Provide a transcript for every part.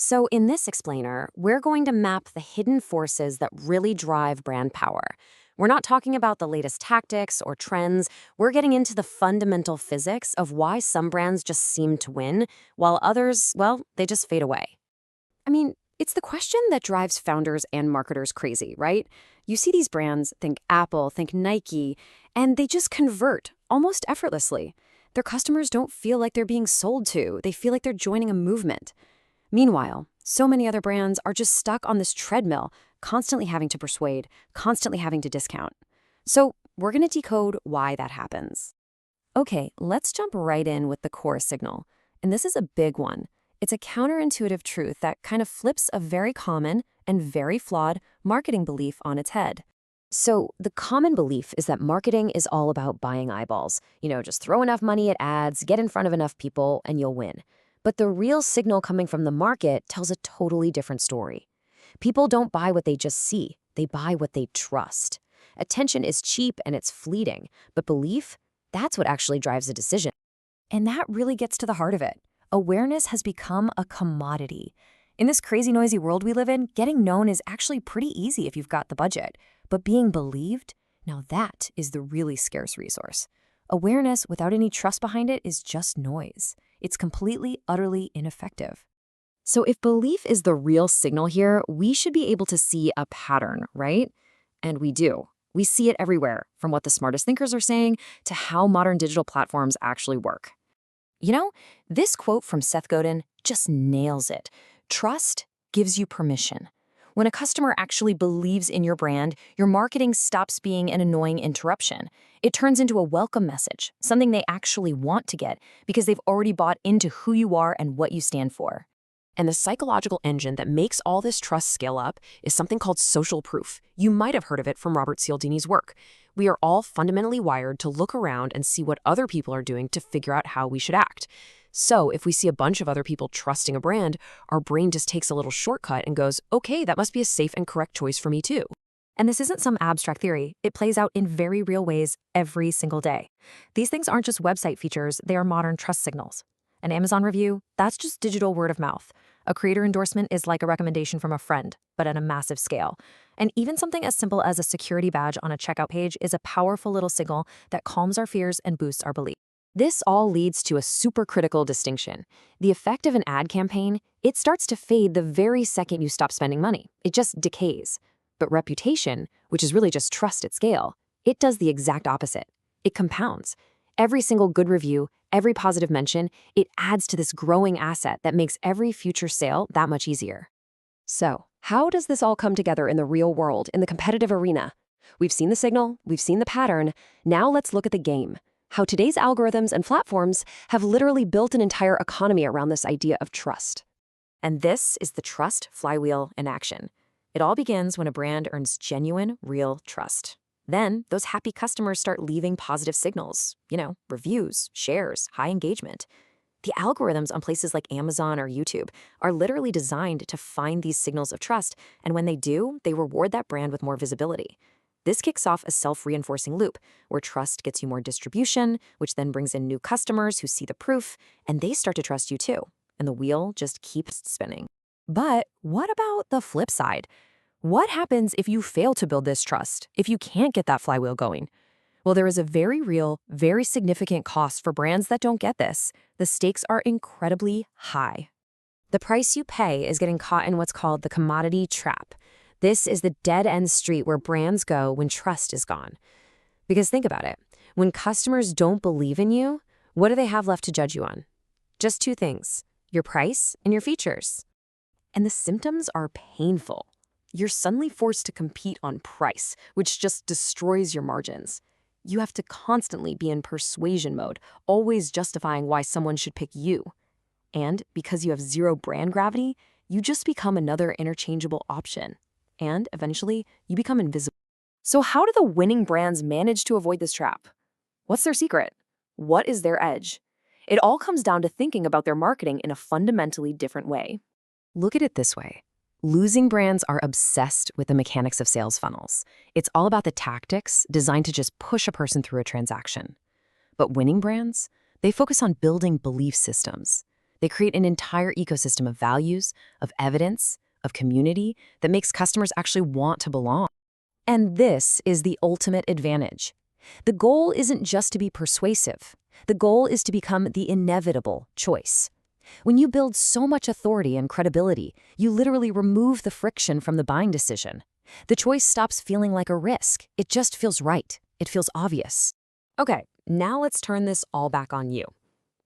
So, in this explainer, we're going to map the hidden forces that really drive brand power. We're not talking about the latest tactics or trends. We're getting into the fundamental physics of why some brands just seem to win, while others, well, they just fade away. I mean, it's the question that drives founders and marketers crazy, right? You see these brands, think Apple, think Nike, and they just convert almost effortlessly. Their customers don't feel like they're being sold to, they feel like they're joining a movement. Meanwhile, so many other brands are just stuck on this treadmill, constantly having to persuade, constantly having to discount. So, we're going to decode why that happens. Okay, let's jump right in with the core signal. And this is a big one. It's a counterintuitive truth that kind of flips a very common and very flawed marketing belief on its head. So, the common belief is that marketing is all about buying eyeballs. Just throw enough money at ads, get in front of enough people, and you'll win. But the real signal coming from the market tells a totally different story. People don't buy what they just see, they buy what they trust. Attention is cheap and it's fleeting, but belief, that's what actually drives a decision. And that really gets to the heart of it. Awareness has become a commodity. In this crazy, noisy world we live in, getting known is actually pretty easy if you've got the budget. But being believed, now that is the really scarce resource. Awareness without any trust behind it is just noise. It's completely, utterly ineffective. So if belief is the real signal here, we should be able to see a pattern, right? And we do. We see it everywhere, from what the smartest thinkers are saying to how modern digital platforms actually work. This quote from Seth Godin just nails it. Trust gives you permission. When a customer actually believes in your brand, your marketing stops being an annoying interruption. It turns into a welcome message, something they actually want to get because they've already bought into who you are and what you stand for. And the psychological engine that makes all this trust scale up is something called social proof. You might have heard of it from Robert Cialdini's work. We are all fundamentally wired to look around and see what other people are doing to figure out how we should act. So if we see a bunch of other people trusting a brand, our brain just takes a little shortcut and goes, okay, that must be a safe and correct choice for me too. And this isn't some abstract theory. It plays out in very real ways every single day. These things aren't just website features, they are modern trust signals. An Amazon review, that's just digital word of mouth. A creator endorsement is like a recommendation from a friend, but at a massive scale. And even something as simple as a security badge on a checkout page is a powerful little signal that calms our fears and boosts our belief. This all leads to a super critical distinction. The effect of an ad campaign, it starts to fade the very second you stop spending money. It just decays. But reputation, which is really just trust at scale, it does the exact opposite. It compounds. Every single good review, every positive mention, it adds to this growing asset that makes every future sale that much easier. So, how does this all come together in the real world, in the competitive arena? We've seen the signal, we've seen the pattern, now let's look at the game. How today's algorithms and platforms have literally built an entire economy around this idea of trust. And this is the trust flywheel in action. It all begins when a brand earns genuine, real trust. Then, those happy customers start leaving positive signals, reviews, shares, high engagement. The algorithms on places like Amazon or YouTube are literally designed to find these signals of trust, and when they do, they reward that brand with more visibility. This kicks off a self-reinforcing loop, where trust gets you more distribution, which then brings in new customers who see the proof, and they start to trust you too. And the wheel just keeps spinning. But what about the flip side? What happens if you fail to build this trust, if you can't get that flywheel going? Well, there is a very real, very significant cost for brands that don't get this. The stakes are incredibly high. The price you pay is getting caught in what's called the commodity trap. This is the dead-end street where brands go when trust is gone. Because think about it. When customers don't believe in you, what do they have left to judge you on? Just two things: your price and your features. And the symptoms are painful. You're suddenly forced to compete on price, which just destroys your margins. You have to constantly be in persuasion mode, always justifying why someone should pick you. And because you have zero brand gravity, you just become another interchangeable option. And eventually, you become invisible. So how do the winning brands manage to avoid this trap? What's their secret? What is their edge? It all comes down to thinking about their marketing in a fundamentally different way. Look at it this way. Losing brands are obsessed with the mechanics of sales funnels. It's all about the tactics designed to just push a person through a transaction. But winning brands, they focus on building belief systems. They create an entire ecosystem of values, of evidence, of community that makes customers actually want to belong. And this is the ultimate advantage. The goal isn't just to be persuasive. The goal is to become the inevitable choice. When you build so much authority and credibility, you literally remove the friction from the buying decision. The choice stops feeling like a risk. It just feels right. It feels obvious. Okay, now let's turn this all back on you.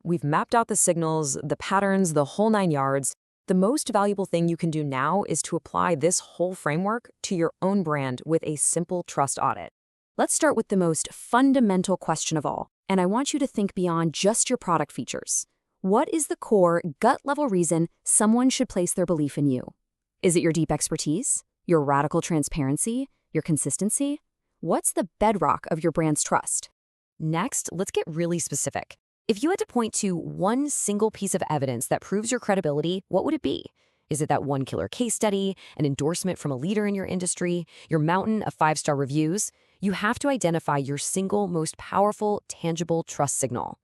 We've mapped out the signals, the patterns, the whole 9 yards. The most valuable thing you can do now is to apply this whole framework to your own brand with a simple trust audit. Let's start with the most fundamental question of all, and I want you to think beyond just your product features. What is the core, gut-level reason someone should place their belief in you? Is it your deep expertise? Your radical transparency? Your consistency? What's the bedrock of your brand's trust? Next, let's get really specific. If you had to point to one single piece of evidence that proves your credibility, what would it be? Is it that one killer case study, an endorsement from a leader in your industry, your mountain of 5-star reviews? You have to identify your single most powerful, tangible trust signal.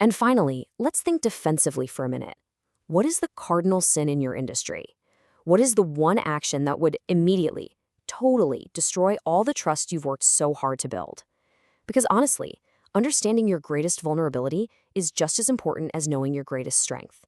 And finally, let's think defensively for a minute. What is the cardinal sin in your industry? What is the one action that would immediately, totally destroy all the trust you've worked so hard to build? Because honestly, understanding your greatest vulnerability is just as important as knowing your greatest strength.